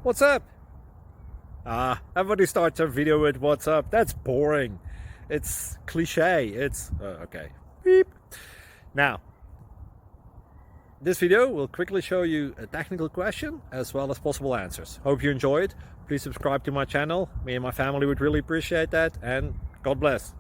What's up? Everybody starts their video with what's up. That's boring. It's cliche. It's okay. Beep. Now, this video will quickly show you a technical question as well as possible answers. Hope you enjoy it. Please subscribe to my channel. Me and my family would really appreciate that, and God bless.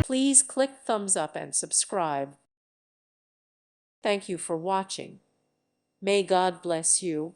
Please click thumbs up and subscribe. Thank you for watching. May God bless you.